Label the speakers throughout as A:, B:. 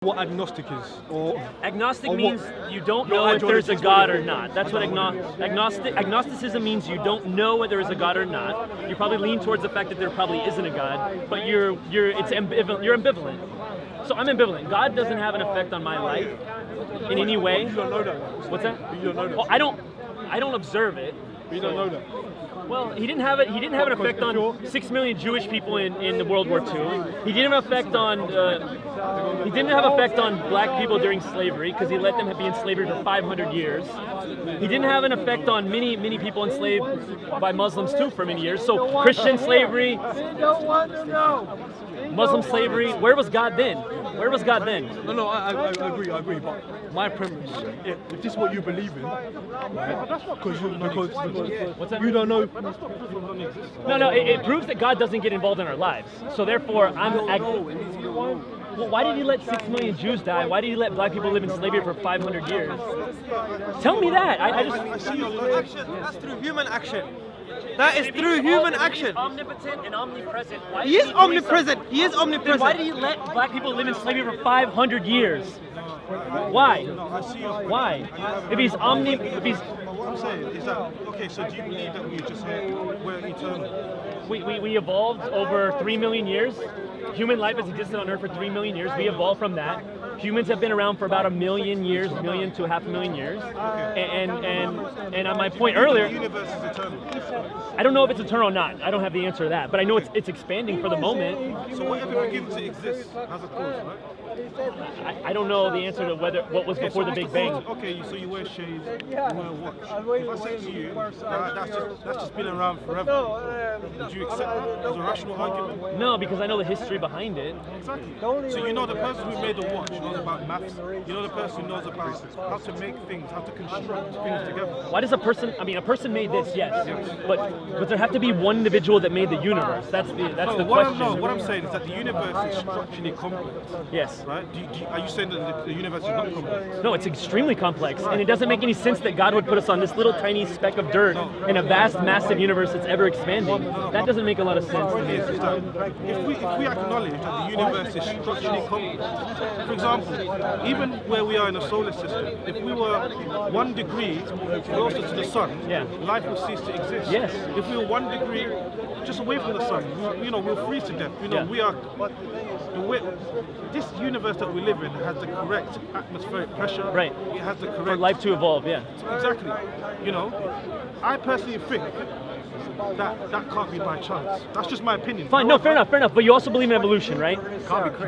A: What agnostic is, or
B: agnostic means you don't know if there's a God or not. That's what agnosticism means. You don't know whether there's a God or not. You probably lean towards the fact that there probably isn't a God, but you're ambivalent. So I'm ambivalent. God doesn't have an effect on my life in any way.
A: You don't know that.
B: What's that?
A: You don't know that.
B: Well, I don't observe it.
A: You don't know that.
B: Well, he didn't have it. He didn't have an effect on 6 million Jewish people in the World War II. He didn't have an effect on. He didn't have an effect on black people during slavery because he let them be in slavery for 500 years. He didn't have an effect on many people enslaved by Muslims too for many years. So Christian slavery, Muslim slavery. Where was God then? Where was God then?
A: No, I agree. But my premise, if this is what you believe in, right? Because
B: What's that?
A: you don't know.
B: No. It proves that God doesn't get involved in our lives. So therefore, well, why did he let 6 million Jews die? Why did he let black people live in slavery for 500 years? Tell me that. I just.
C: That's through human action. That is through human action.
B: Omnipotent and omnipresent.
C: He is omnipresent. He is
B: Then
C: omnipresent.
B: why did he let black people live in slavery for 500 years? Why? Why? If he's
D: What I'm saying is that, okay, so do you believe that we're eternal?
B: we evolved over 3 million years. Human life has existed on Earth for 3 million years. We evolved from that. Humans have been around for about 1 million years, 1 million to 500,000 years. And on my point earlier,
D: The universe is eternal.
B: I don't know if it's eternal or not. I don't have the answer to that, but I know it's expanding for the moment.
D: So whatever begins to exist has a cause, right?
B: I don't know the answer to what was before the Big Bang.
D: Okay, so you wear shades, you wear a watch. If I say to you, that's just been around forever, would you accept that as a rational argument?
B: No, because I know the history behind it.
D: Exactly. So you know the person who made the watch knows about maths. You know the person who knows about how to make things, how to construct things together.
B: Why does a person made this, yes, but there have to be one individual that made the universe. That's the question.
D: What I'm saying is that the universe is structurally complex.
B: Yes.
D: Right? Are you saying that the universe is not complex?
B: No, it's extremely complex, and it doesn't make any sense that God would put us on this little tiny speck of dirt in a vast, massive universe that's ever expanding. That doesn't make a lot of sense.
D: The point is that if we acknowledge that the universe is structurally complex, for example, even where we are in the solar system, if we were 1 degree closer to the sun, life would cease to exist.
B: Yes.
D: If we were 1 degree just away from the sun, we'll freeze to death. This universe that we live in has the correct atmospheric pressure.
B: Right.
D: It has the correct
B: For life to evolve, yeah.
D: Exactly. I personally think that can't be by chance. That's just my opinion.
B: Fine, no, fair enough. But you also believe in evolution, right?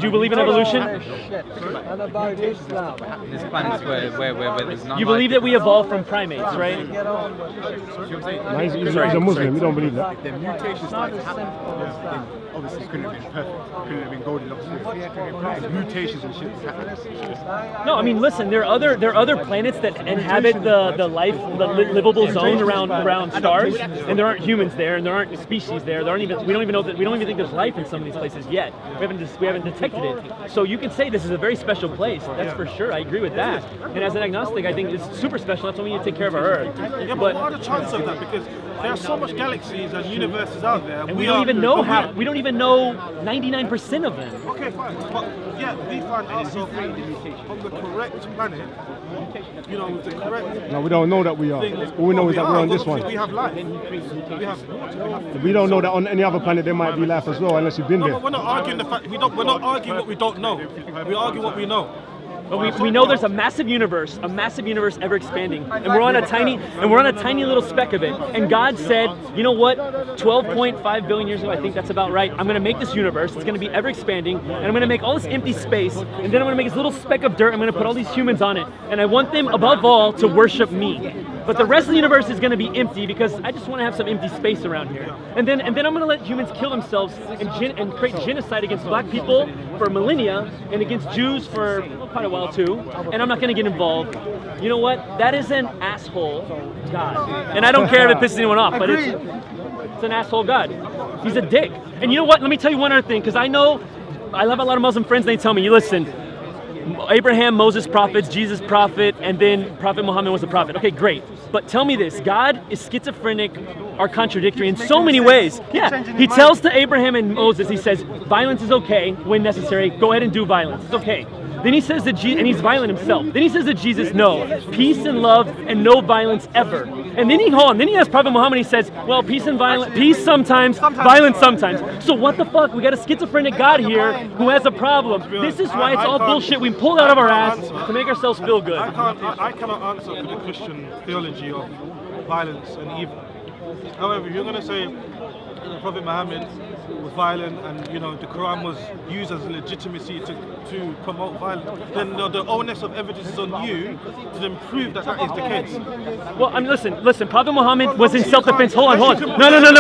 B: Do you believe in evolution?
E: And about Islam.
F: There's planets where there's none.
B: You believe that we evolved from primates, right?
G: He's a Muslim, you don't believe that?
E: The mutation started happening. Obviously, it couldn't have been perfect. Couldn't have been Goldilocks. The mutations and shit happened.
B: No, I mean, listen. There are other planets that inhabit the livable zone around stars, and there aren't humans there, and there aren't species there. We don't even think there's life in some of these places yet. We haven't detected it. So you can say this is a very special place. That's for sure. I agree with that. And as an agnostic, I think it's super special. That's why we need to take care of our Earth.
D: Yeah, but what are the chances of that? Because there are so much galaxies and universes out there,
B: and we don't even know 99% of them.
D: Okay, fine. But yeah, we find ourselves on the correct planet. With the correct.
G: No, we don't know that we are. All we know is that we're on this one.
D: We have life. We have water.
G: We don't know that on any other planet there might be life as well, unless you've been
D: No,
G: there.
D: but we're not arguing the fact. We're not arguing what we don't know. We argue what we know.
B: But we know there's a massive universe ever expanding, and we're on a tiny little speck of it. And God said, you know what? 12.5 billion years ago, I think that's about right. I'm going to make this universe. It's going to be ever expanding, and I'm going to make all this empty space, and then I'm going to make this little speck of dirt. I'm going to put all these humans on it, and I want them above all to worship me. But the rest of the universe is going to be empty because I just want to have some empty space around here. And then I'm going to let humans kill themselves and create genocide against black people for millennia and against Jews for quite a while too. And I'm not going to get involved. You know what? That is an asshole God. And I don't care if it pisses anyone off, but it's an asshole God. He's a dick. And you know what? Let me tell you one other thing, because I have a lot of Muslim friends, and they tell me, listen, Abraham, Moses, prophets, Jesus, prophet, and then Prophet Muhammad was a prophet. Okay, great. But tell me this, God is schizophrenic or contradictory in so many ways. Yeah, he tells to Abraham and Moses, he says, violence is okay when necessary. Go ahead and do violence. It's okay. Then he says that and he's violent himself. Then he says to Jesus, no, peace and love and no violence ever. And then then he has Prophet Muhammad, he says, well, peace sometimes, violence sometimes. So what the fuck? We got a schizophrenic God here who has a problem. This is why it's all bullshit we pulled out of our ass to make ourselves feel good.
D: I cannot answer for the Christian theology of violence and evil. However, if you're going to say the Prophet Muhammad was violent and the Quran was used as legitimacy to promote violence, then the onus of evidence is on you to then prove that is the case.
B: Well, listen. Prophet Muhammad was in self-defense. Hold on.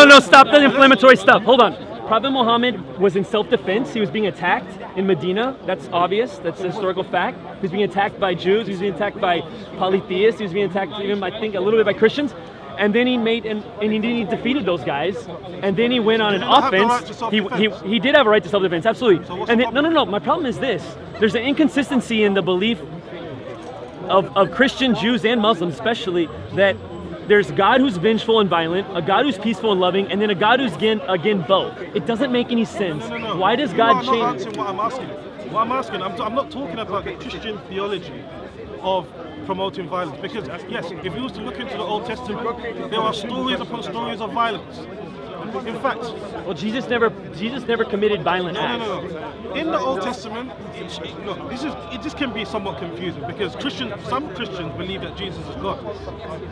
B: No. Stop the inflammatory stuff. Hold on. Prophet Muhammad was in self-defense. He was being attacked in Medina. That's obvious. That's a historical fact. He was being attacked by Jews. He was being attacked by polytheists. He was being attacked even, I think, a little bit by Christians. And then he defeated those guys. And then he went on an offense. He did have a right to self-defense, absolutely. And then, no. My problem is this: there's an inconsistency in the belief of Christian, Jews, and Muslims, especially, that there's a God who's vengeful and violent, a God who's peaceful and loving, and then a God who's again both. It doesn't make any sense.
D: No.
B: Why does God change?
D: I'm not answering what I'm asking. I'm not talking about the Christian theology of promoting violence, because yes, if you was to look into the Old Testament, there are stories upon stories of violence. In fact,
B: well, Jesus never committed violent acts.
D: No. In the Old Testament, it just can be somewhat confusing, because some Christians believe that Jesus is God.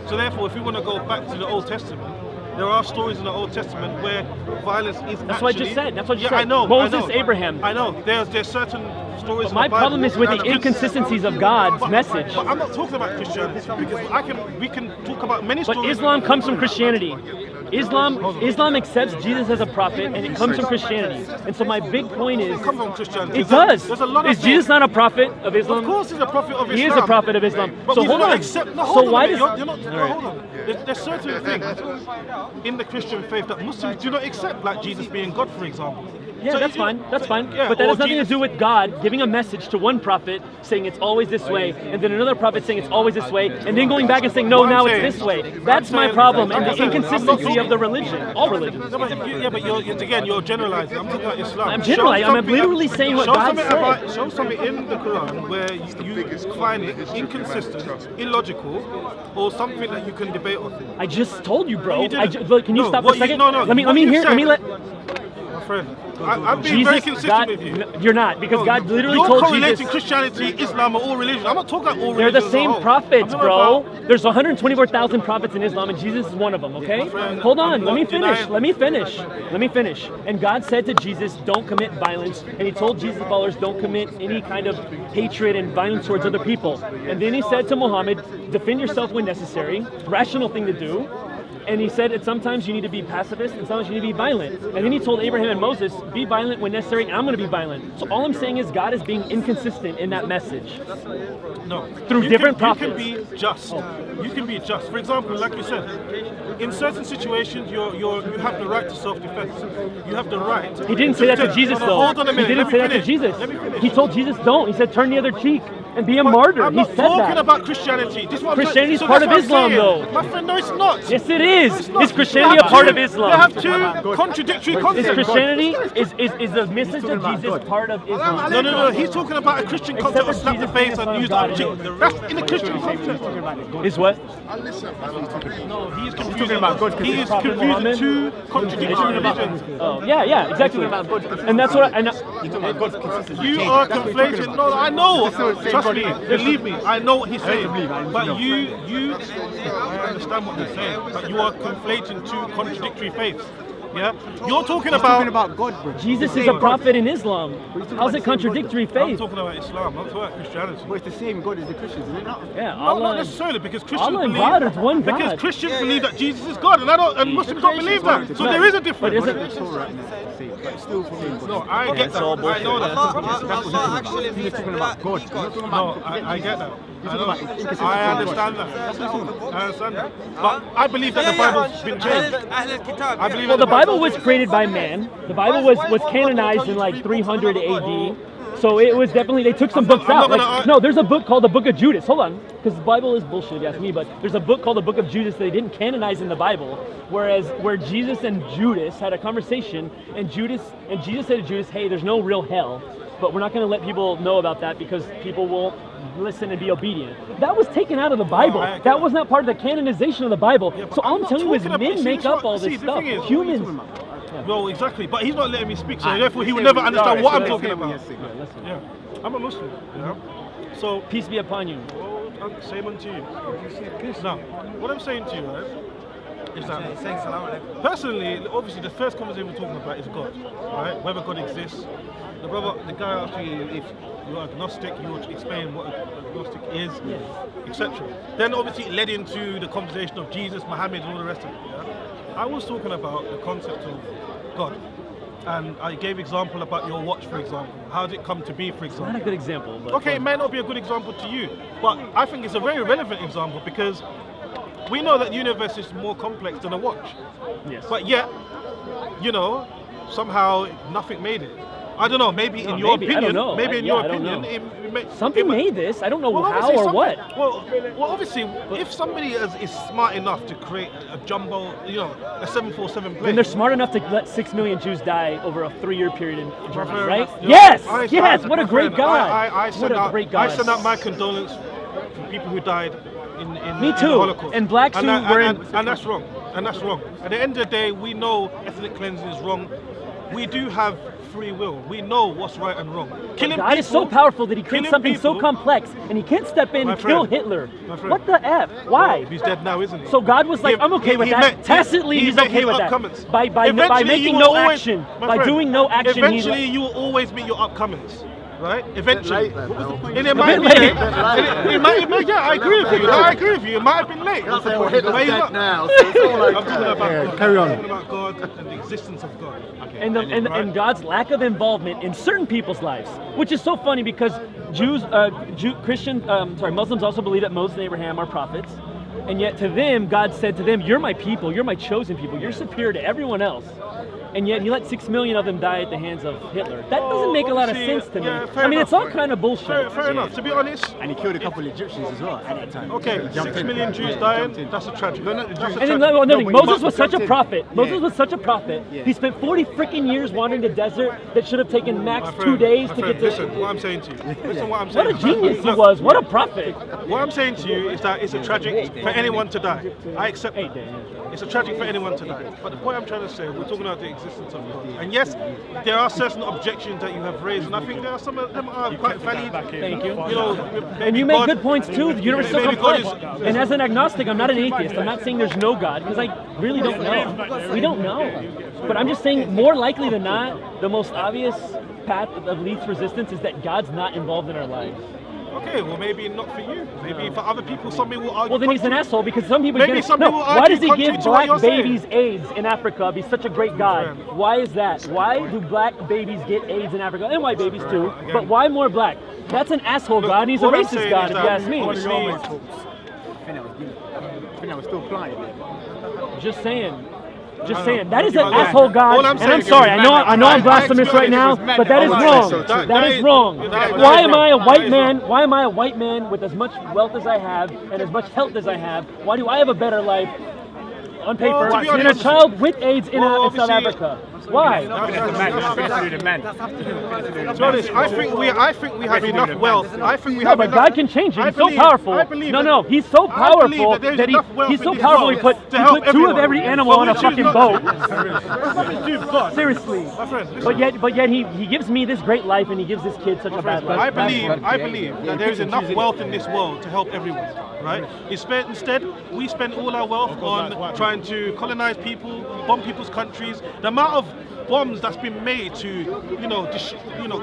D: So therefore, if we want to go back to the Old Testament, there are stories in the Old Testament where violence is
B: That's what I just said.
D: I know.
B: Moses, Abraham.
D: I know. There's certain stories.
B: But my problem is with the inconsistencies of God's message.
D: But I'm not talking about Christianity, because we can talk about many stories.
B: But Islam comes from Christianity. Islam accepts Jesus as a prophet, and it comes from Christianity. And so my big point is,
D: it comes from Christianity.
B: It does.
D: There's a lot of
B: is Jesus not a prophet of Islam?
D: Of course, he's a prophet of Islam.
B: He is a prophet of Islam.
D: But
B: so hold on.
D: Hold on. There's certain things in the Christian faith that Muslims do not accept, like Jesus being God, for example.
B: Yeah,
D: so
B: that's fine. That's fine.
D: Yeah,
B: but that has nothing
D: Jesus,
B: to do with God giving a message to one prophet saying it's always this way, and then another prophet saying it's always this way, and then going back and saying no, now it's this way. That's my problem, and the inconsistency of the religion, all religions.
D: No, but you're generalizing. I'm talking about Islam.
B: I'm generalizing. I'm literally saying what God said.
D: Show something in the Quran where you find it inconsistent, illogical, or something that you can debate on.
B: I just told you, bro.
D: Look,
B: can you stop for a second? Let me let.
D: My friend, I'm being very consistent with you.
B: You're not, because God literally
D: you're
B: told
D: correlating
B: Jesus.
D: Christianity, Islam, or all religions. I'm not talking about all
B: They're
D: religions.
B: the same prophets, bro. There's 124,000 prophets in Islam, and Jesus is one of them, okay? Hold on, let me finish. And God said to Jesus, don't commit violence. And he told Jesus' followers, don't commit any kind of hatred and violence towards other people. And then he said to Muhammad, defend yourself when necessary, rational thing to do. And he said that sometimes you need to be pacifist and sometimes you need to be violent. And then he told Abraham and Moses, be violent when necessary, and I'm going to be violent. So all I'm saying is God is being inconsistent in that message.
D: No.
B: Through different prophets.
D: You can be just. You can be just. For example, like you said, in certain situations, you have the right to self-defense. You have the right.
B: He didn't say that to Jesus, though.
D: Hold on a minute.
B: He didn't say that to Jesus. He told Jesus, don't. He said, turn the other cheek and be a martyr. He said that.
D: I'm not talking about Christianity.
B: Christianity is part of Islam, though.
D: My friend, no, it's not.
B: Yes, it is. Is Christianity a part of Islam?
D: They have two contradictory concepts.
B: Is Christianity, is the message of Jesus part of Islam?
D: No. He's talking about a Christian concept of slap the face and use that cheek. That's in the Christian concept.
B: Is what?
D: No, he's confusing. He is confusing two contradictory religions.
B: Oh, yeah, exactly. And that's what I know.
D: You are conflating. No, I know. Trust me, believe me. I know what he's saying. But I understand what he's saying. But you are conflating two contradictory faiths. Yeah, you're talking about
E: God, bro.
B: Jesus is a prophet in Islam. How's it contradictory
D: I'm
B: faith?
D: talking about Islam. I'm talking about Christianity.
E: But it's the same God as the Christians, isn't it?
B: Yeah,
D: No,
B: Allah.
D: not necessarily, because Christians
B: Allah and
D: believe
B: God is one God.
D: Because Christians believe that Jesus is God, and Muslims don't believe that. So there is a difference.
B: But isn't
E: It's all right, but still for me.
D: No, I get that. I know that.
C: Allah actually means
E: talking about God. You're not talking about
D: No, I get that. I know.
E: talking about inconsistency
D: I
E: of
D: understand
E: God.
D: that. I understand that. But I believe that the Bible's been changed. I believe
B: Well,
D: that
B: the Bible was created by man. The Bible was canonized in like 300 AD. So it was definitely, they took some books
D: I'm
B: out.
D: not
B: Like,
D: gonna-
B: no, there's a book called the Book of Judas. Hold on, because the Bible is bullshit if you ask me, but there's a book called the Book of Judas that they didn't canonize in the Bible, where Jesus and Judas had a conversation, and Jesus said to Judas, hey, there's no real hell. but we're not going to let people know about that because people won't listen and be obedient. That was taken out of the Bible. That was not part of the canonization of the Bible.
D: Yeah, but
B: so all I'm
D: not
B: telling you is
D: talking about-
B: men
D: see,
B: make
D: it's
B: up
D: not-
B: all
D: see,
B: this
D: the
B: stuff.
D: thing is-
B: Humans.
D: Well, exactly, but he's not letting me speak, so therefore he will never understand what I'm talking about.
B: Listen.
D: Yeah, I'm a Muslim, you know? So,
B: Peace be upon you.
D: same unto you. Now, what I'm saying to you, right, is that personally, obviously, the first conversation we're talking about is God, right? Whether God exists. The guy asked you if you're agnostic, you would explain what agnostic is, etc. Then obviously it led into the conversation of Jesus, Muhammad, and all the rest of it. Yeah? I was talking about the concept of God. And I gave example about your watch, for example. How did it come to be, for example?
B: Not a good example. But
D: Okay, it may not be a good example to you, but I think it's a very relevant example because we know that the universe is more complex than a watch.
B: Yes.
D: But yet, you know, somehow nothing made it. I don't know, maybe in your
B: maybe, I don't
D: opinion,
B: know.
D: maybe in
B: Yeah,
D: your
B: I don't
D: opinion,
B: know. Something made this. I don't know how
D: obviously
B: or
D: something-
B: what.
D: Well, obviously, if somebody is smart enough to create a jumbo, you know, a 747 plane.
B: Then they're smart enough to let 6 million Jews die over a 3-year period in Germany,
D: fair
B: right?
D: enough.
B: Yes!
D: I-
B: Yes! What a
D: my
B: great
D: friend,
B: God!
D: I
B: What
D: send
B: a
D: out,
B: great God!
D: I send out my condolence for people who died in
B: Me
D: the
B: too.
D: Holocaust.
B: And blacks who were in-
D: and that's wrong. And that's wrong. At the end of the day, we know ethnic cleansing is wrong. We do have free will. We know what's right and wrong. Killing
B: God is so
D: people-
B: powerful that he creates
D: killing
B: something so
D: people-
B: complex and he can't step in
D: My
B: and kill
D: friend,
B: Hitler.
D: my friend.
B: What the F? Why?
D: Well, he's dead now, isn't he?
B: So God was like, I'm okay with that. Tacitly, he's
D: met
B: okay
D: his
B: with that.
D: upcomings.
B: By
D: Eventually,
B: making
D: you
B: no
D: will always-
B: action,
D: my
B: by
D: friend,
B: doing no action,
D: eventually you will always meet your upcomings, right? Eventually. And it
B: A
D: might
B: bit
D: be
B: late.
D: late. Yeah, I agree with you. No, I agree with you. It might have been late.
H: Hitler's
D: But he's
H: dead
D: not.
H: now, so it's all
D: I'm
H: okay.
D: talking about
G: Yeah,
D: God.
G: carry on.
D: I'm talking about God and the existence of God.
B: and God's lack of involvement in certain people's lives, which is so funny because Muslims also believe that Moses and Abraham are prophets, and yet to them, God said to them, "You're my people, you're my chosen people, you're superior to everyone else." And yet he let 6 million of them die at the hands of Hitler. That doesn't make a lot of
D: obviously,
B: sense to me.
D: yeah, fair
B: I mean,
D: enough.
B: it's all kind of bullshit.
D: Fair enough. To be honest,
E: And he killed a couple of Egyptians as well at that time.
D: okay, 6 million Jews dying, that's a tragedy.
E: No, not the
D: That's a
E: Jews.
B: And then,
D: tragedy.
B: no,
E: but he
B: Moses was
E: jumped
B: such a
E: in.
B: prophet.
E: Yeah.
B: Moses was such a prophet.
E: Yeah.
B: He spent 40 freaking years wandering the desert that should have taken max
D: My
B: 2
D: friend,
B: days
D: my
B: to
D: friend,
B: get to.
D: listen, what I'm saying to you. Listen what I'm saying.
B: What a genius he
D: Look,
B: was. What a prophet.
D: What I'm saying to you is that it's a tragic for anyone to die. I accept that. It's a tragic for anyone to die. But the point I'm trying to say, we're talking about the existence of God. And yes, there are certain objections that you have raised, and I think there are some of them are quite valid.
B: Thank you.
D: You know,
B: And you make good points too. The universe is so
D: maybe God
B: complex. And as an agnostic, I'm not an atheist. I'm not saying there's no God because I really don't know. We don't know. But I'm just saying, more likely than not, the most obvious path of least resistance is that God's not involved in our lives.
D: Okay, well maybe not for you. Maybe for other people, somebody will argue.
B: Well, then he's an
D: contrary.
B: asshole because some people.
D: Maybe
B: get
D: some
B: no.
D: people
B: Why
D: argue
B: does he
D: contrary
B: give
D: to what
B: black
D: you're saying.
B: babies AIDS in Africa? Be such a great God. Why is that? Why do black babies get AIDS in Africa and white babies too? But why more black? That's an asshole God. And he's a
D: what I'm
B: racist
D: saying
B: God,
D: is
B: if you
D: that
B: ask me.
D: obviously-
E: I think that was still planted.
B: Just saying. Just saying. That is an
D: All I'm
B: asshole God.
D: saying
B: And I'm
D: is
B: sorry.
D: it
B: I know
D: was
B: I'm
D: madness.
B: blasphemous
D: I
B: right
D: expect
B: now,
D: it was
B: but that is
D: madness.
B: wrong.
D: That
B: That
D: is
B: is wrong.
D: that
B: Why
D: is
B: am I a
D: wrong.
B: white
D: That is
B: man?
D: wrong.
B: Why am I a white man with as much wealth as I have and as much health as I have? Why do I have a better life on paper
D: Well, to be
B: than a
D: honest-
B: child with AIDS in
D: Well,
B: South
D: obviously-
B: Africa? Why?
D: To be honest, I think we have enough wealth. I think we
B: No,
D: have
B: but
D: enough.
B: God can change it.
D: I
B: He's so
D: believe-
B: powerful.
D: I believe
B: No,
D: that-
B: no, he's so
D: I believe
B: powerful
D: that there's
B: that
D: enough wealth
B: he's
D: in
B: so
D: this
B: powerful.
D: world
B: He put
D: to help
B: 2 of
D: everyone.
B: every animal
D: But
B: on a
D: we choose
B: fucking
D: not
B: boat.
D: Nothing to do with God.
B: Seriously.
D: My friend, listen.
B: But yet he gives me this great life and he gives this kid such a bad life.
D: I believe that there is enough wealth in this world to help everyone, right? Instead, we spend all our wealth on trying to colonize people, bomb people's countries. The amount of bombs that's been made to,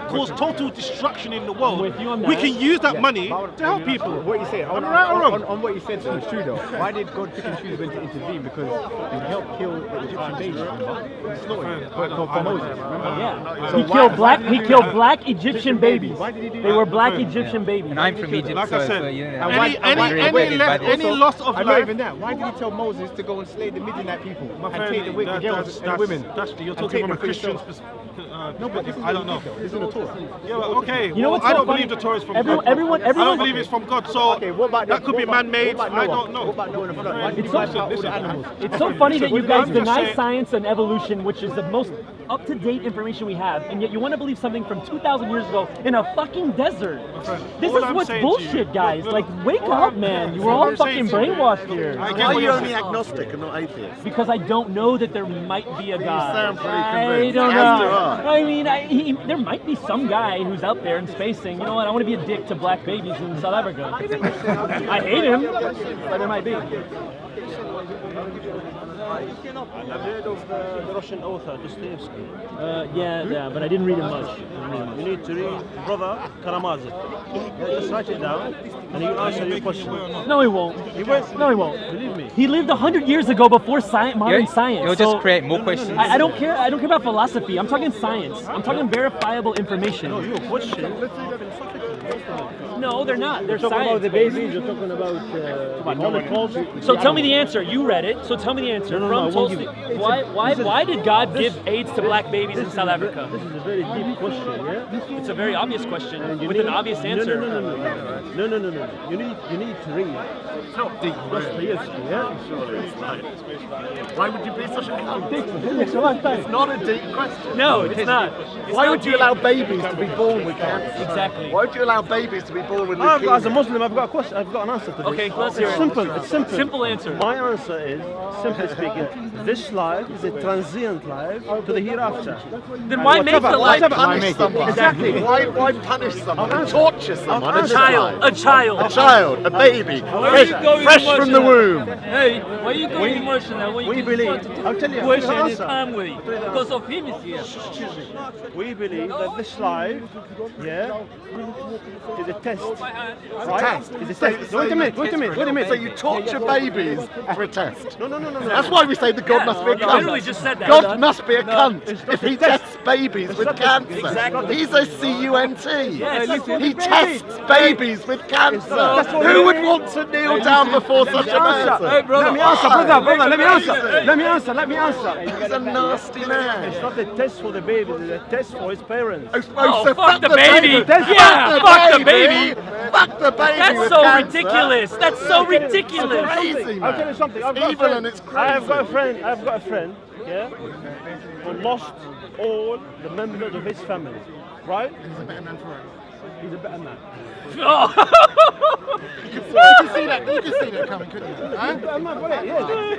D: cause total destruction in the world.
B: with you on
D: We
B: that.
D: can use that money to help people.
E: What you say,
D: Am I right or wrong?
E: on what you said is true though. Why did God pick and choose when to intervene? Because he helped kill the Egyptian babies, for Moses, remember?
B: Yeah.
E: So
B: He
E: why-
B: killed
E: why did he do that?
B: black Egyptian babies.
E: Why did he do
B: They
E: that?
B: were black
D: Friend.
B: Egyptian babies.
F: And I'm from Egypt,
D: Like
F: so,
D: I said,
F: so you know.
E: And why-
D: any loss of
E: I'm not
D: life.
E: even that. Why did he tell Moses to go and slay the Midianite people
D: My
E: and
D: friend,
E: take the girls and the women?
D: You're
E: and
D: talking
E: take
D: from a
E: them for
D: Christian
E: yourself?
D: perspective.
E: No, but this is
D: I don't know.
E: This is in the Torah.
D: Yeah, well, okay.
B: You know what's
D: I
B: so
D: don't
B: funny?
D: believe the Torah is from
B: Everyone-
D: God.
B: everyone-
D: I don't believe it's from God. So
E: Okay, what about
D: that could be man-made.
E: What about
D: I
E: Noah?
D: don't know.
E: What about Noah and the flood? Why did
B: It's
E: he
B: so-
E: wipe out all
D: listen.
E: the animals?
B: It's so funny that you guys
D: I'm just
B: deny
D: saying-
B: science and evolution, which is the most up-to-date information we have, and yet you want to believe something from 2,000 years ago in a fucking desert. This
D: all
B: is
D: I'm
B: what's
D: saying to
B: bullshit,
D: you-
B: guys.
D: look,
B: Like, wake up, man. You were all fucking brainwashed here.
H: Why are you only agnostic and not atheist?
B: Because I don't know that there might be a God.
H: sound pretty
B: I
H: convinced,
B: don't
H: as do
B: know.
H: I.
B: I mean, there might be some guy who's out there in space saying, you know what, I want to be a dick to black babies in South Africa. I hate him, but there might be.
I: I've heard of the Russian author Dostoevsky.
B: Yeah, but I didn't read him much.
I: You need to read Brother Karamazov. Just write it down, and he will answer your question.
B: No, he won't.
I: He won't.
B: No, he won't.
I: Believe me.
B: He lived 100 years ago before modern science.
F: You'll
B: so
F: just create more questions.
B: I don't care. I don't care about philosophy. I'm talking science. I'm talking verifiable information.
I: No, your question.
B: No, they're not. They're
I: You're talking about
B: science.
I: the babies. You're talking about the Holocaust.
B: So tell me the answer. You read it. So tell me the answer.
I: No, I
B: From
I: won't
B: Tolstoy.
I: give it.
B: Why did God give AIDS to black babies in South Africa?
I: This is a very deep question, yeah?
B: It's a very obvious question
I: You
B: with
I: need-
B: an obvious answer.
I: No. You need to read.
E: It's not deep,
I: Dostoevsky, yeah?
H: Why would you be such a cunt? It's not a deep question.
B: No, it's not.
H: Why would you allow babies to be born with cancer?
B: Exactly.
H: Why would you allow babies to be born with
I: As a
H: leukemia?
I: Muslim, I've got a question. I've got an answer to this.
B: Okay, let's hear
I: It's
B: it.
I: simple. It's simple.
B: Simple answer.
I: My answer is, simply speaking, this life is a transient life to the hereafter.
B: Then why make the
H: Why
B: life
H: punish someone?
I: Exactly.
H: Why punish someone? And torture someone? in
B: a
H: this
B: child?
H: life?
B: A child.
H: A child, a baby,
J: are you going
H: fresh from the
J: emotional?
H: womb.
J: Hey, why are you going emotional when
I: we
J: you
I: believe-
J: want to
I: I'll tell you,
J: question
I: I'll
J: his
I: answer.
J: family because of him is here?
I: We believe that this life, yeah, is a test. Right?
H: Test.
I: It's a test. Wait a minute.
H: So you torture babies for a test.
I: No.
H: That's why we say that God must be a
B: you
H: cunt.
B: literally just said that.
H: God must be a cunt
I: it's not
H: if he
I: a test.
H: tests babies with cancer.
B: Exactly.
H: He's a CUNT.
B: Yes.
H: He tests babies with cancer.
I: That's what
H: Who
I: we
H: would
I: mean.
H: want to kneel down before such a person?
J: Hey, brother.
I: Let me answer, brother. Let me answer.
H: He's a nasty man.
I: It's not a test for the baby. It's a test for his parents.
B: Oh,
H: so
B: fuck the baby.
H: Fuck
B: Yeah, fuck the baby.
H: Fuck the baby.
B: That's
H: with
B: so
H: cancer.
B: ridiculous. That's so ridiculous.
H: Crazy,
I: I'll tell you something. I've got a
H: Evil
I: friend.
H: and it's
I: I've got a
H: crazy.
I: friend. Yeah, who lost all the members of his family. Right? He's a better man.
B: Oh.
E: You can see that coming, couldn't you? Huh?
I: I'm not right. Yeah.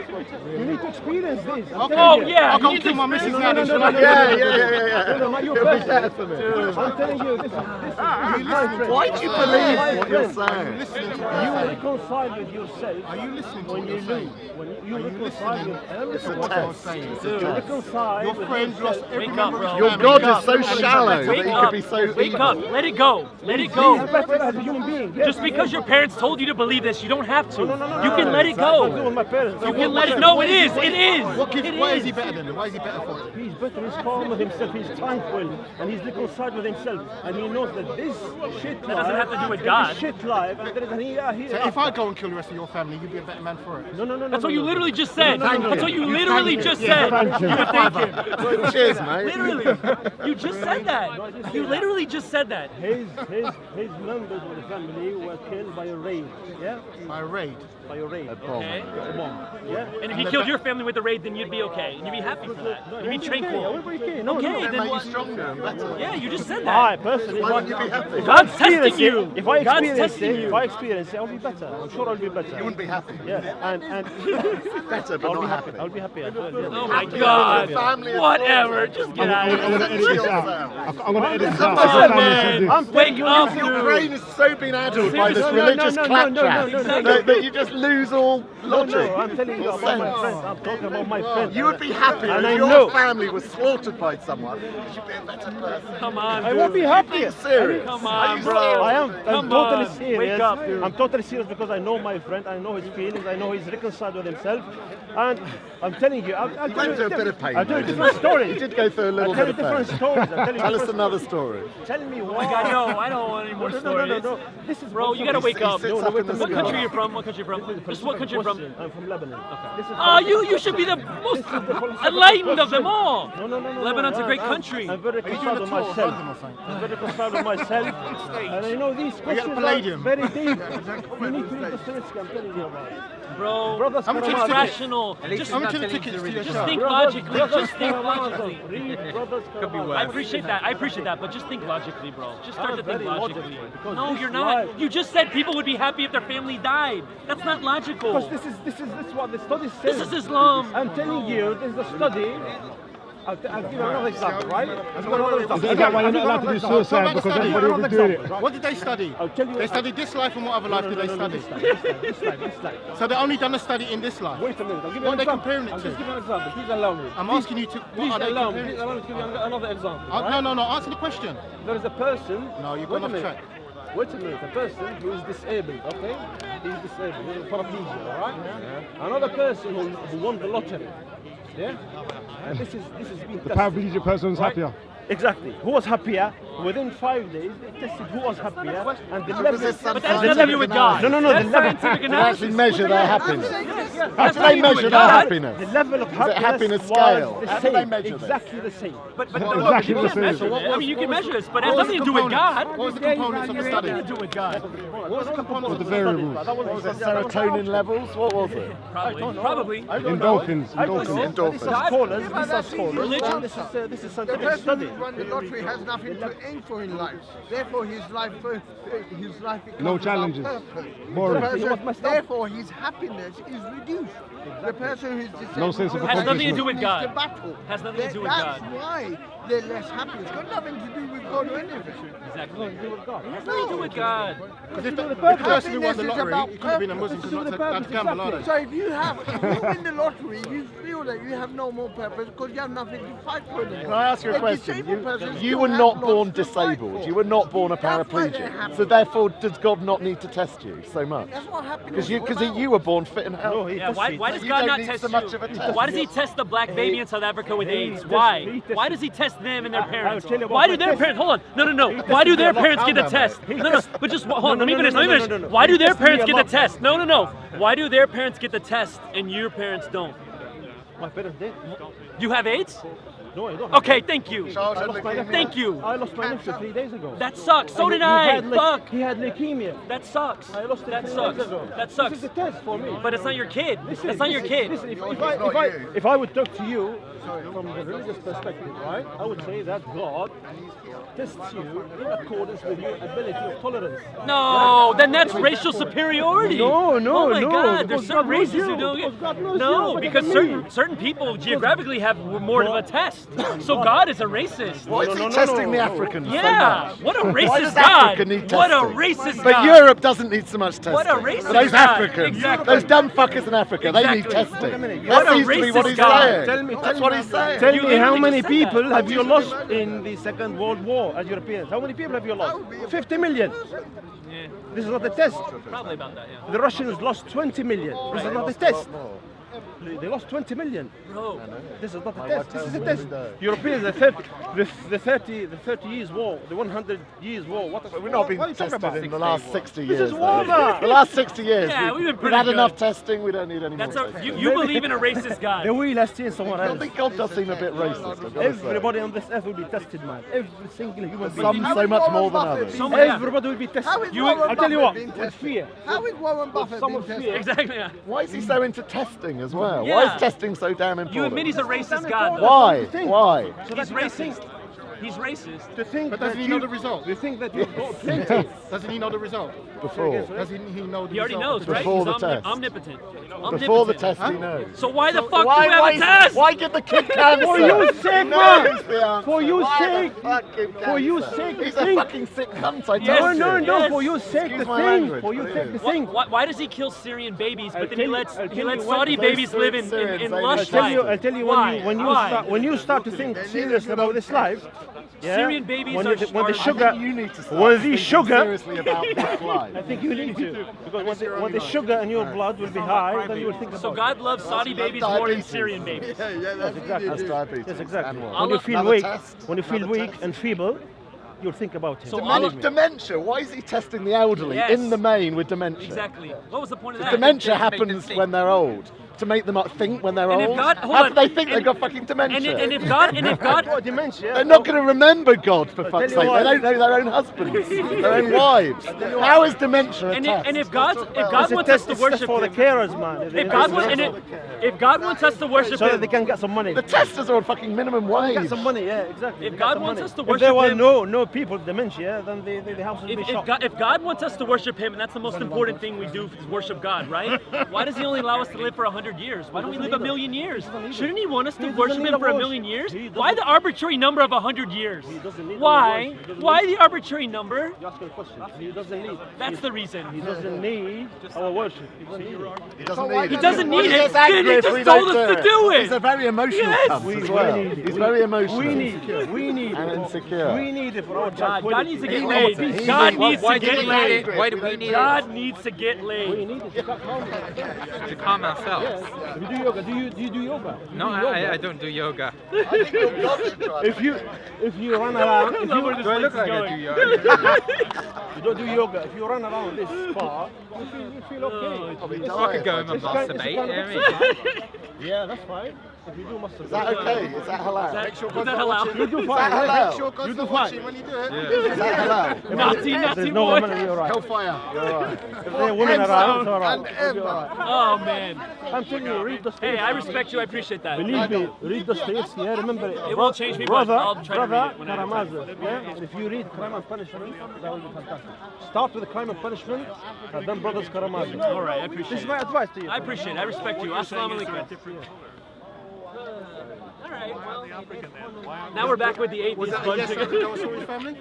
I: You need to experience this. I'm
E: Okay.
B: Oh,
I: telling you.
B: yeah.
E: I can't
B: you
E: kill my
B: just-
E: missus
I: No,
E: now.
I: no,
E: then,
I: no,
E: shall
I: no,
E: I?
H: Yeah.
I: No, not your
H: It'll be
I: person.
H: better for me.
I: I'm telling you, this is my friend.
H: Why do you believe
I: My
H: what you're
I: friend.
H: saying?
E: Listening to
I: You
E: what you're
I: reconcile with yourself
E: Are you listening to
I: when
E: what
I: you
E: you're saying?
I: lose. When you reconcile with everything.
H: a test.
I: You reconcile
E: Your
I: with
E: friend
I: yourself.
E: lost every
B: Wake
E: member
B: up,
E: of his
B: bro.
H: Your
E: family.
H: God is so shallow that
B: Wake
H: he
B: up.
H: could be so
B: Wake
H: evil.
B: up. Let it go. Let it
I: He's
B: go.
I: better as a human being. Yes.
B: Just because your parents told you to believe this, you don't have to.
I: No.
B: You can let it
I: It's nothing to do
B: go.
I: with my parents.
B: You can let it. No, it is. It is.
E: Why is he better than him? Why is he better for it?
I: He's better, he's calm with himself, he's tranquil, and he's reconciled with himself, and he knows that this shit life
B: doesn't have to do with
I: is
B: God.
I: a shit life, and there is he
E: So if I go and kill the rest of your family, you'd be a better man for it.
I: no.
B: That's what you literally just said.
I: No.
B: That's what you literally just said. You would think it.
H: Cheers, mate.
B: Literally. You just said that. You literally just said that.
I: His members of the family were killed by a raid. Yeah?
E: By raid.
I: By a raid.
B: Okay.
I: A bomb. Yeah?
B: And if he killed your family with the raid, then you'd be okay. And you'd be happy for that. You'd be tranquil.
I: Okay,
B: Okay,
H: That
B: then
H: make you
B: what?
H: stronger and better.
B: Yeah, you just said
I: I
B: that.
I: personally,
H: Why wouldn't you be happy?
B: God's
I: experience
B: testing you.
I: it, if I
B: God's
I: experience
B: testing
I: it,
B: you.
I: if I experience it, I'll be better. I'm sure I'll be better.
H: You wouldn't be happy.
I: Yeah, and
H: Better, but
I: I'll
H: not
I: be
H: happy.
I: happy. I'll be happy as well. Yeah.
B: Oh my
H: Happy
B: God.
H: with family and
B: Whatever.
H: friends.
B: Just get out
G: I'm
B: of here.
G: gonna edit this out. I'm gonna edit this out.
B: Come on,
G: Family
B: man.
G: said this.
B: Wake up,
H: Your brain
B: dude.
H: is so been addled by this
I: No,
H: religious
I: no,
H: claptrap
I: no.
H: that you just lose all logic.
I: No, I'm telling you
H: or
I: about my
H: sense.
I: friend. I'm talking about my friend.
H: You would be happy
I: And
H: if
I: I
H: your
I: know.
H: family was slaughtered by someone. You'd be a better person.
B: Come on,
I: I won't be
B: dude.
I: happy.
H: Being serious.
B: Come
H: Are
B: on,
H: you
B: bro.
H: serious?
I: I'm
B: Come
I: totally
B: on.
I: serious.
B: Wake up, dude.
I: I'm totally serious because I know my friend, I know his feelings, I know he's reconciled with himself, and I'm telling you, I'll
H: You
I: tell
H: went
I: you
H: through a bit of pain.
I: I'll tell you
H: though,
I: different
H: didn't
I: stories.
H: You did go through a
I: I'll
H: little
I: tell
H: bit
I: you
H: of
I: different
H: pain.
I: stories. I'll tell you
H: Tell us
I: different
H: another story.
I: Tell me
B: I
I: why.
B: know. I don't want any more stories.
I: No. This is
B: Bro, you gotta wake up.
H: sits up in the
B: What
H: sky.
B: country you from? What country you from? Just what country you from?
I: I'm from Lebanon. This is
B: Oh, you should be the most enlightened of them all.
I: No.
B: Lebanon's a great country.
I: I'm very reconciled with myself. I'm very reconciled with myself. And I know these questions.
E: Palladium.
I: Very deep. You need to read Dostoevsky, I'm telling you about it.
B: Bro,
I: Brothers
E: How much
I: Karamazov.
E: is it?
B: rational. Just,
E: How much are the tickets to your
B: just
E: show?
B: think
I: Brothers-
B: logically.
I: Brothers
B: Just think logically.
I: Karamazov. Read Brothers Karamazov.
B: I appreciate that. I appreciate that. But just think logically, bro. Just start to think
I: very
B: logically.
I: logical, because
B: No,
I: this
B: you're not.
I: life-
B: You just said people would be happy if their family died. That's not logical.
I: Because this is what the study says.
B: This is Islam.
I: I'm telling you, this is a study. I'll give you another example, right?
G: Is that why you're not allowed to do suicide? Because everybody will be doing it.
E: What did they study?
I: I'll tell you.
E: They studied this life, and what other life did they study?
I: This life.
E: So they only done a study in this life.
I: Wait a minute. I'll give you
E: What
I: an
E: are they
I: example.
E: comparing it
I: I'll
E: to?
I: just give you an example. Please allow me.
E: I'm asking you to.
I: Please
E: What are they
I: allow me.
E: comparing
I: Please
E: it
I: allow me to give you another example.
E: to?
I: right?
E: No. Answer the question.
I: There is a person.
E: No, you've
I: wait
E: gone
I: a
E: off
I: minute.
E: track.
I: Wait a minute. A person who is disabled. Okay. He's disabled. He's paraplegia. All right. Yeah. Another person who won the lottery. Yeah. And this is being
G: The
I: tested.
G: paraplegic person's
I: Right?
G: happier.
I: Exactly. Who was happier? Within 5 days, they tested who was happier, and the level.
B: But that's nothing to do with God.
I: No.
B: That's
I: The level.
B: scientific analysis.
H: actually measure their happiness.
B: That's
H: How do they
B: nothing to do
H: measure
B: with
H: their
B: God.
H: happiness?
I: The level of
H: Is it happiness
I: was
H: scale?
I: the
H: How do
I: same.
H: they measure this?
I: Exactly the same.
B: But
G: Exactly
B: you
G: the
B: can't
G: same.
B: measure it. I mean, you can measure this, but it has
E: What was
B: nothing
E: the
B: to do with
E: components?
B: God.
E: What was the components of the study?
B: Nothing to do with God.
I: What was the component of
G: the
I: the
G: variables?
I: study? That
H: What was it,
I: that
H: serotonin levels? What was it?
B: Probably.
G: Endorphins.
I: These are scholars. These are scholars.
B: Religion.
I: And this is
K: The
I: scientific
K: person
I: study.
K: who won the lottery has nothing to aim for in life. Therefore, his life becomes
G: No
K: without
G: challenges.
K: purpose.
G: Boring.
K: The person-
I: What must I-
K: therefore, his happiness is reduced. The person who's disabled
G: No sense of
B: Has nothing to do with
K: needs
B: God.
K: to battle.
B: Has nothing to do with
K: That's
B: God.
K: why they're less happy. It's got nothing to do with God or anything.
B: Exactly. It has nothing to do with God.
E: Because if the person who won the
K: Happiness is
E: lottery,
K: about
E: he couldn't have been a Muslim because not allowed to gamble, are they?
K: So if you win the lottery, you feel that you have no more purpose because you have nothing to fight for anymore.
H: Can I ask you a question?
K: disabled person
H: You
K: still
H: were
K: has
H: not
K: lots
H: born
K: to fight
H: disabled.
K: for.
H: You were not born a
K: That's why they're
H: paraplegic.
K: happy.
H: So therefore, does God not need to test you so much?
K: That's what happiness
H: Because
K: is about.
H: you were born fit and healthy.
B: Yeah, why does
H: You
B: God
H: don't
B: not
H: need
B: test
H: so much of a
B: you?
H: test.
B: Why does he test the black baby in South Africa with AIDS?
I: he
B: Why?
I: tests-
B: Why does he test them and their parents?
I: I'll tell you about
B: Why do
I: my
B: their
I: test.
B: parents? Hold on. No. Why do their parents get the test? No. But just hold on. Let me finish. Why do their parents get the test? No. Why do their parents get the test and your parents don't?
I: My parents did.
B: You have AIDS?
I: No, I don't.
B: Okay, thank you.
I: I lost my nephew.
B: Thank you.
I: I lost my nephew 3 days ago.
B: That sucks. So did
I: He
B: I.
I: had
B: Fuck.
I: He had leukemia.
B: That sucks.
I: I lost it
B: That
I: 3
B: sucks.
I: days ago.
B: That sucks.
I: This is a test for me.
B: But it's not your kid.
I: Listen,
B: That's not your kid.
I: Listen, if I would talk to you from the religious perspective, right, I would say that God tests you in accordance with your ability of tolerance.
B: No, then that's racial superiority.
I: No,
B: Oh my God,
I: because
B: there's certain
I: God knows
B: races
I: you,
B: who don't
I: because
B: get.
I: God knows you,
B: No,
I: better
B: because
I: than me.
B: certain people geographically have more of a test. So God is a racist.
H: Why is he testing the Africans so
B: Yeah,
H: much?
B: what a
H: Why
B: racist
H: does
B: God.
H: Africa need
B: What a
H: testing?
B: racist
H: But
B: God.
H: Europe doesn't need so much testing.
B: What a racist
H: But those
B: God.
H: Africans,
B: Exactly.
H: those dumb fuckers in Africa, they need
B: Exactly.
H: testing.
B: What
H: That
B: a
H: seems to be what
B: racist
H: he's
B: God.
H: saying. That's what he's saying.
I: Tell
B: You
I: me how
B: literally
I: many
B: just said that.
I: people have you lost in the Second World War as Europeans? How many people have you lost? 50 million.
B: Yeah,
I: This is not a test.
B: probably about that, yeah.
I: The Russians lost 20 million. This is not a test. They lost 20 million.
B: Bro,
I: This is not a test. This is a test. Europeans, the 30 years war, the 100 years war.
H: We've not been
I: what are you talking
H: tested
I: about?
H: in the last 60 years.
I: This is
H: though.
I: war, man.
H: The last 60 years,
B: Yeah, we've been
H: we've
B: pretty
H: had
B: good.
H: enough testing. We don't need any more
B: that's
H: testing.
B: you believe in a racist God.
I: The wheel has changed someone
H: I
I: else.
H: think God does seem a bit racist. I've got to say.
I: Everybody on this earth will be tested, man. Every single human being.
H: Some so much more than others.
B: So yeah.
I: Everybody will be tested.
K: How is Warren
I: I'll tell you what,
K: Buffett being
I: with
K: tested?
I: fear.
K: How is Warren Buffett
I: Some
K: being
I: of
K: tested?
I: fear.
B: Exactly. Yeah.
H: Why is he so into testing as well? Why
B: Yeah.
H: is testing so damn important?
B: You admit he's a racist God. Though.
H: Why?
I: Think.
H: Why?
I: So
B: He's
I: that you
B: racist. He's racist.
I: To think
E: But
I: that
E: doesn't he know the result?
I: You think that you've got plenty.
E: Doesn't he know the result?
H: Before.
E: Doesn't he know the
B: He already
E: result?
B: knows, right?
H: Before
B: He's
H: the test.
B: omnipotent.
H: Before the
B: Omnipotent.
H: test, he knows.
B: So why the fuck
H: Why,
B: do you have a test?
H: why give the kid cancer?
I: For your sake,
H: He
I: man.
H: knows the answer.
I: For your
H: Why
I: sake.
H: the fuck give
I: For your
H: cancer?
I: sake,
H: He's a
I: think.
H: fucking sick cunt, I
B: Yes.
H: told you.
I: No,
B: Yes.
I: for your sake,
H: Excuse
I: the
H: my
I: thing.
H: language,
I: For your
H: but
I: sake,
H: it
I: the
H: is.
I: thing.
B: Why does he kill Syrian babies, but then he lets
I: I'll tell you
B: Saudi
H: what-
B: babies live in
H: Syrians,
B: lush
H: I'll
B: life?
I: I'll tell you
B: Why? Why?
I: when you start to think seriously about this life. Yeah,
B: Syrian babies
I: when
B: are
I: the, when the
B: are-
I: sugar,
H: I think you need to start
I: when the
H: thinking
I: sugar,
H: seriously about this life.
I: I think you need to, because when the sugar in your blood will be high, then you will think about
B: So
I: it.
B: God loves Saudi babies more than
H: diabetes.
B: Syrian babies.
H: That's diabetes.
I: Yes, exactly.
H: And what?
I: When you feel
H: Another
I: weak,
H: test?
I: when you feel
H: Another
I: weak
H: test?
I: and feeble, you'll think about him.
B: So
H: Demen-
B: all of
H: dementia. Why is he testing the elderly
B: Yes.
H: in the main with dementia?
B: Exactly. What was the point of that?
H: Dementia happens when they're old. to make them think when they're
B: And if
H: old?
B: God- hold
H: How
B: on.
H: do they think they've
B: And-
H: got fucking dementia?
B: And if God,
I: What dementia?
H: They're not going to remember God, for fuck's
I: you
H: sake.
I: what.
H: They don't know their own husbands, their own wives. How is dementia a
B: and
H: test?
B: if God
I: It's a
B: wants us
I: test
B: to
I: it's
B: worship
I: for the
B: Him,
I: carers, man.
B: if God wants us to worship
I: so that
B: Him,
I: they can get some money.
H: The testers are on fucking minimum wage.
I: Get some money, yeah, exactly.
B: If
I: They
B: God
I: get some
B: wants
I: money.
B: us to
I: if
B: worship
I: there were
B: Him-
I: no people with dementia, then the house would be shut.
B: if God wants us to worship Him, and that's the most important thing we do is worship God, right? Why does He only allow us to live for 100 years? Why don't we live a million years? Shouldn't He want us to worship Him for a million years? Why the arbitrary number of 100 years? Why? Why the arbitrary number?
I: You ask a question. He doesn't need.
B: That's the reason.
I: He doesn't need our worship. He doesn't need it.
H: He doesn't need it.
B: He doesn't need
H: He
B: it.
H: gets
B: Then
H: angry
B: He
H: if
B: just
H: we
B: told
H: don't
B: us to do it.
H: He's a very emotional
B: Yes.
H: cunt as well. He's very emotional.
I: We need it. We need
H: and
I: it.
H: insecure.
I: We need it for our
B: God
I: tranquility.
B: needs to get
H: He
B: laid.
H: needs it.
B: God
H: He
B: needs to
F: Why do
B: get
F: we need
B: laid.
F: it? Why do we need
B: God needs to get
I: We
B: laid.
I: need it to calm down.
F: it? To calm ourselves.
I: If you do yoga, do you do yoga? You
F: No,
I: do yoga?
F: I don't do yoga.
I: If you run around, if you,
B: Where this place is going.
I: you don't do yoga, if you run around this far, you feel okay.
F: I could go and
I: It's kind- it's
F: masturbate.
I: kind of
F: I mean.
I: exercise. Yeah, that's fine. If you do masturbate.
H: Is that okay? Is that halal?
B: Is that allowed?
I: You do
H: Is
I: fine.
H: that halal?
I: You do fine.
H: Is that halal?
B: Naughty,
I: If
B: naughty
I: there's no
B: boy.
I: women, you're right.
H: Hellfire. You're right.
I: If there are women around, it's all right. You're all right.
B: Oh man.
I: I'm telling you, read the
B: Hey,
I: states.
B: I respect you. I appreciate that.
I: Believe me, read the states, yeah, remember it.
B: It won't change me, but
I: brother,
B: I'll try to read it when I have time.
I: Karamazov, yeah? And if you read Crime and Punishment, that will be fantastic. Start with the Crime and Punishment, and then Brothers Karamazov.
B: All right, I appreciate
I: This is
B: it.
I: my advice to you.
B: I appreciate it. I respect you. Assalamu alaikum. All right. Well, now we're back with the atheist bunch again.